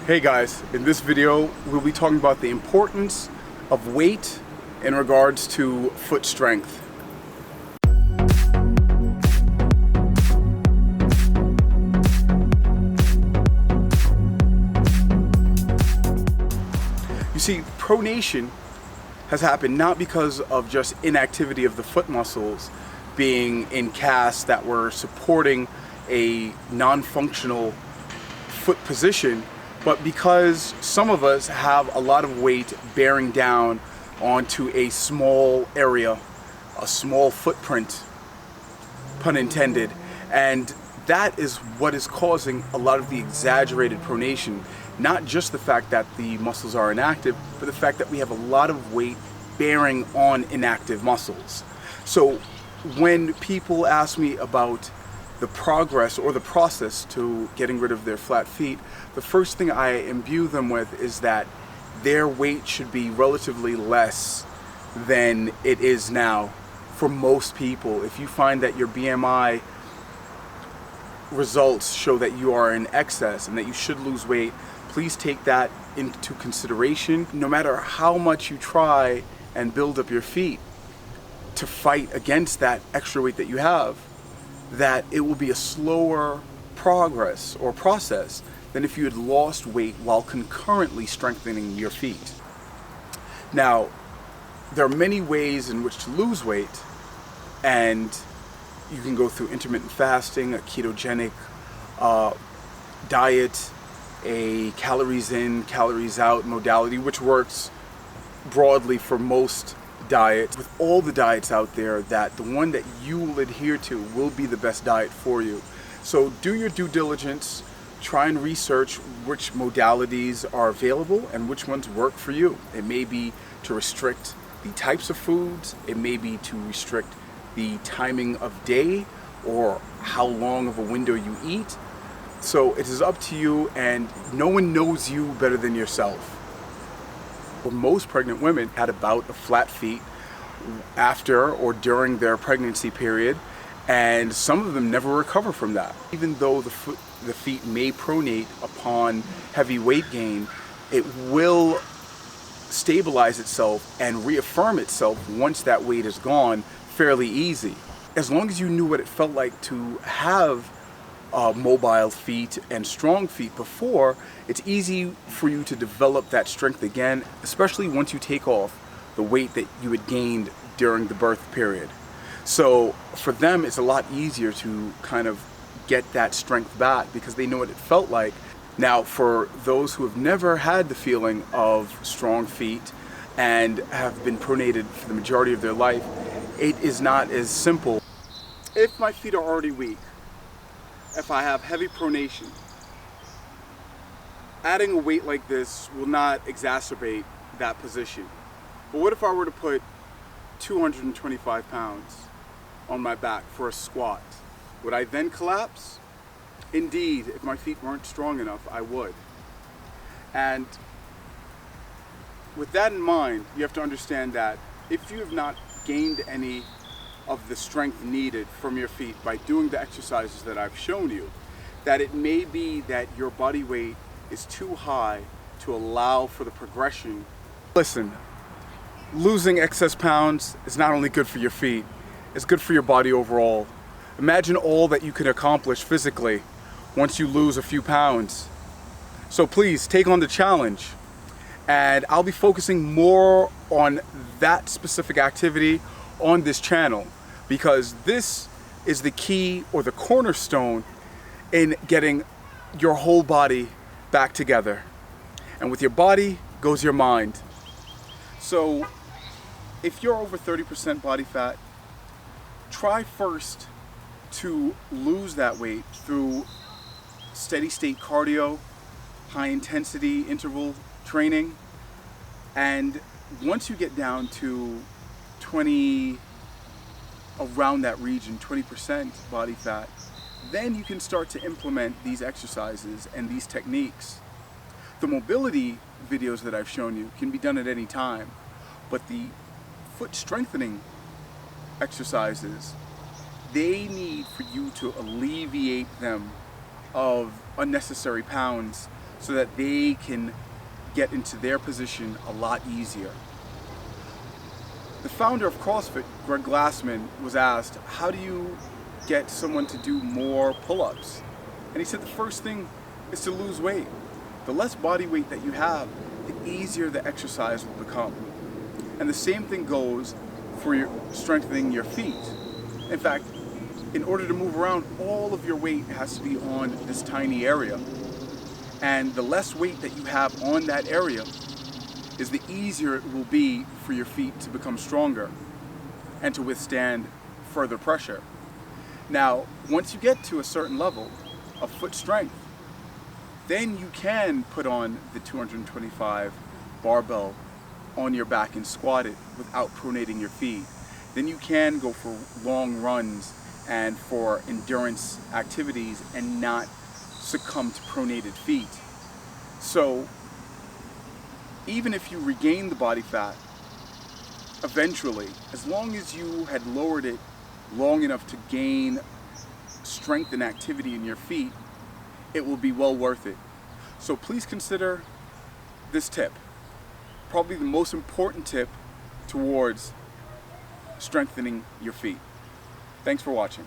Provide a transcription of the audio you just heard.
Hey guys, in this video we'll be talking about the importance of weight in regards to foot strength. You see, pronation has happened not because of just inactivity of the foot muscles being in casts that were supporting a non-functional foot position, but because some of us have a lot of weight bearing down onto a small area, a small footprint, pun intended, and that is what is causing a lot of the exaggerated pronation. Not just the fact that the muscles are inactive, but the fact that we have a lot of weight bearing on inactive muscles. So when people ask me about the progress or the process to getting rid of their flat feet, the first thing I imbue them with is that their weight should be relatively less than it is now. For most people, if you find that your BMI results show that you are in excess and that you should lose weight, please take that into consideration. No matter how much you try and build up your feet to fight against that extra weight that you have, that it will be a slower progress or process than if you had lost weight while concurrently strengthening your feet. Now, there are many ways in which to lose weight, and you can go through intermittent fasting, a ketogenic diet, a calories in, calories out modality, which works broadly for most diets. With all the diets out there, that the one that you will adhere to will be the best diet for you. So do your due diligence, try and research which modalities are available and which ones work for you. It may be to restrict the types of foods, it may be to restrict the timing of day or how long of a window you eat. So it is up to you, and no one knows you better than yourself. For most pregnant women had a bout of flat feet after or during their pregnancy period, and some of them never recover from that. Even though the feet may pronate upon heavy weight gain, it will stabilize itself and reaffirm itself once that weight is gone fairly easy. As long as you knew what it felt like to have mobile feet and strong feet before, it's easy for you to develop that strength again, especially once you take off the weight that you had gained during the birth period. So for them, it's a lot easier to kind of get that strength back because they know what it felt like. Now, for those who have never had the feeling of strong feet and have been pronated for the majority of their life, it is not as simple. If my feet are already weak, if I have heavy pronation, adding a weight like this will not exacerbate that position. But what if I were to put 225 pounds on my back for a squat? Would I then collapse? Indeed, if my feet weren't strong enough, I would. And with that in mind, you have to understand that if you have not gained any of the strength needed from your feet by doing the exercises that I've shown you, that it may be that your body weight is too high to allow for the progression. Listen, losing excess pounds is not only good for your feet, it's good for your body overall. Imagine all that you can accomplish physically once you lose a few pounds. So please take on the challenge, and I'll be focusing more on that specific activity on this channel, because this is the key or the cornerstone in getting your whole body back together. And with your body goes your mind. So if you're over 30% body fat, try first to lose that weight through steady state cardio, high intensity interval training, and once you get down to around that region, 20% body fat, then you can start to implement these exercises and these techniques. The mobility videos that I've shown you can be done at any time, but the foot strengthening exercises, they need for you to alleviate them of unnecessary pounds so that they can get into their position a lot easier. The founder of CrossFit, Greg Glassman, was asked, how do you get someone to do more pull-ups? And he said the first thing is to lose weight. The less body weight that you have, the easier the exercise will become. And the same thing goes for strengthening your feet. In fact, in order to move around, all of your weight has to be on this tiny area. And the less weight that you have on that area is the easier it will be for your feet to become stronger and to withstand further pressure. Now, once you get to a certain level of foot strength, then you can put on the 225 barbell on your back and squat it without pronating your feet. Then you can go for long runs and for endurance activities and not succumb to pronated feet. So even if you regain the body fat eventually, as long as you had lowered it long enough to gain strength and activity in your feet, it will be well worth it. So please consider this tip, probably the most important tip towards strengthening your feet. Thanks for watching.